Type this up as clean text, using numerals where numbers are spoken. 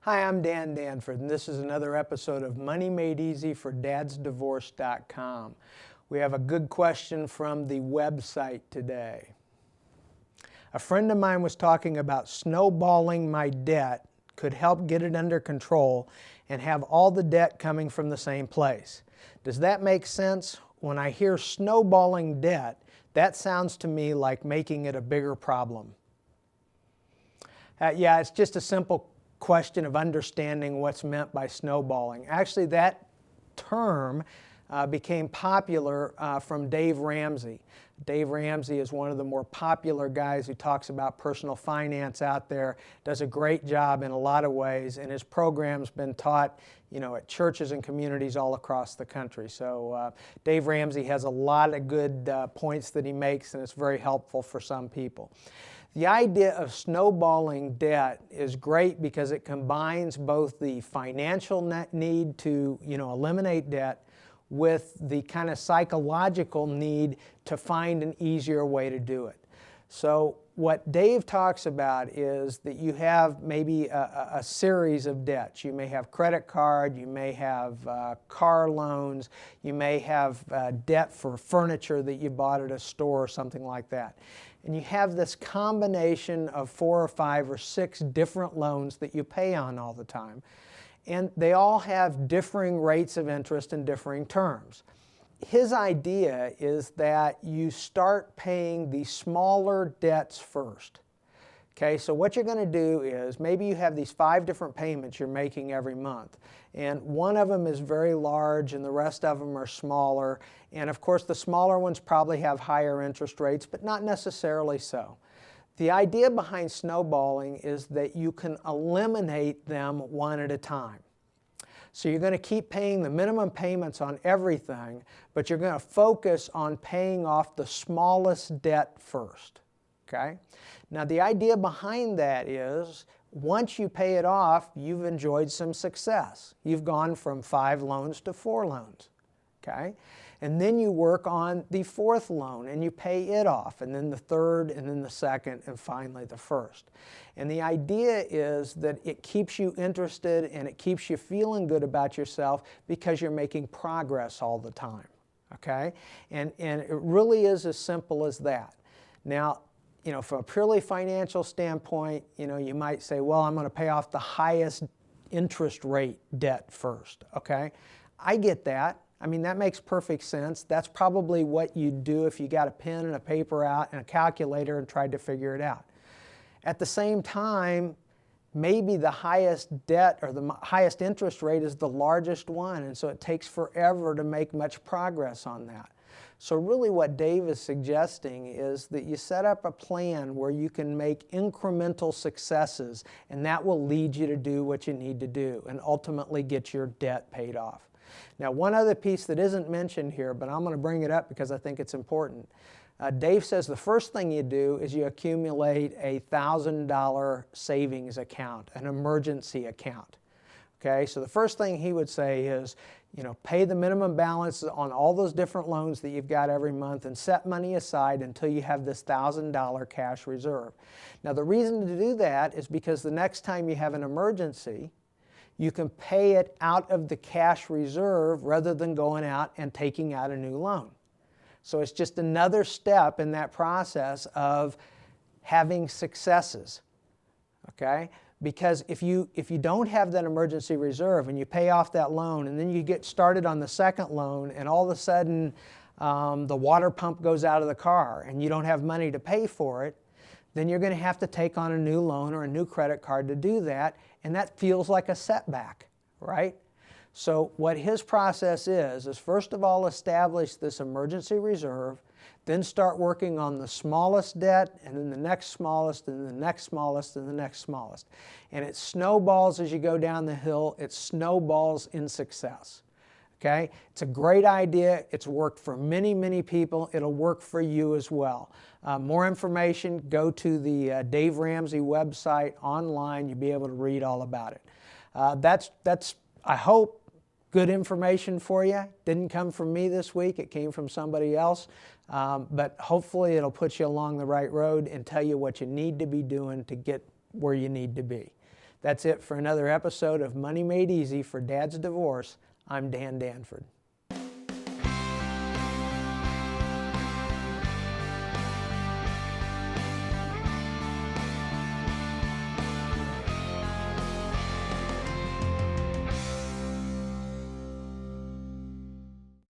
Hi, I'm Dan Danford, and this is another episode of Money Made Easy for dadsdivorce.com. We have a good question from the website today. A friend of mine was talking about snowballing my debt could help get it under control and have all the debt coming from the same place. Does that make sense? When I hear snowballing debt, that sounds to me like making it a bigger problem. Yeah, it's just a simple question of understanding what's meant by snowballing. Actually, that term became popular from Dave Ramsey. Dave Ramsey is one of the more popular guys who talks about personal finance out there, does a great job in a lot of ways, and his program's been taught, at churches and communities all across the country. So Dave Ramsey has a lot of good points that he makes, and it's very helpful for some people. The idea of snowballing debt is great because it combines both the financial need to, eliminate debt with the kind of psychological need to find an easier way to do it. So what Dave talks about is that you have maybe a series of debts. You may have credit card, you may have car loans, you may have debt for furniture that you bought at a store or something like that. And you have this combination of 4 or 5 or 6 different loans that you pay on all the time. And they all have differing rates of interest and differing terms. His idea is that you start paying the smaller debts first. Okay, so what you're going to do is maybe you have these 5 different payments you're making every month, and one of them is very large and the rest of them are smaller, and of course the smaller ones probably have higher interest rates, but not necessarily so. The idea behind snowballing is that you can eliminate them one at a time. So you're going to keep paying the minimum payments on everything, but you're going to focus on paying off the smallest debt first. Okay? Now the idea behind that is once you pay it off, you've enjoyed some success. You've gone from 5 loans to 4 loans. Okay? And then you work on the 4th loan and you pay it off, and then the 3rd, and then the 2nd, and finally the 1st. And the idea is that it keeps you interested and it keeps you feeling good about yourself because you're making progress all the time. Okay? And it really is as simple as that. Now, from a purely financial standpoint, you might say, well, I'm going to pay off the highest interest rate debt first. Okay? I get that. I mean, that makes perfect sense. That's probably what you'd do if you got a pen and a paper out and a calculator and tried to figure it out. At the same time, maybe the highest debt or the highest interest rate is the largest one, and so it takes forever to make much progress on that. So really what Dave is suggesting is that you set up a plan where you can make incremental successes, and that will lead you to do what you need to do and ultimately get your debt paid off. Now, one other piece that isn't mentioned here, but I'm going to bring it up because I think it's important. Dave says the first thing you do is you accumulate a $1,000 savings account, an emergency account. Okay, so the first thing he would say is, pay the minimum balance on all those different loans that you've got every month and set money aside until you have this $1,000 cash reserve. Now, the reason to do that is because the next time you have an emergency, you can pay it out of the cash reserve rather than going out and taking out a new loan. So it's just another step in that process of having successes. Okay? Because if you don't have that emergency reserve and you pay off that loan and then you get started on the 2nd loan and all of a sudden the water pump goes out of the car and you don't have money to pay for it, then you're going to have to take on a new loan or a new credit card to do that, and that feels like a setback, right? So what his process is first of all establish this emergency reserve, then start working on the smallest debt, and then the next smallest, and the next smallest, and the next smallest. And it snowballs as you go down the hill. It snowballs in success. Okay? It's a great idea. It's worked for many, many people. It'll work for you as well. More information, go to the Dave Ramsey website online. You'll be able to read all about it. That's I hope, good information for you. Didn't come from me this week. It came from somebody else. But hopefully it'll put you along the right road and tell you what you need to be doing to get where you need to be. That's it for another episode of Money Made Easy for Dad's Divorce. I'm Dan Danford.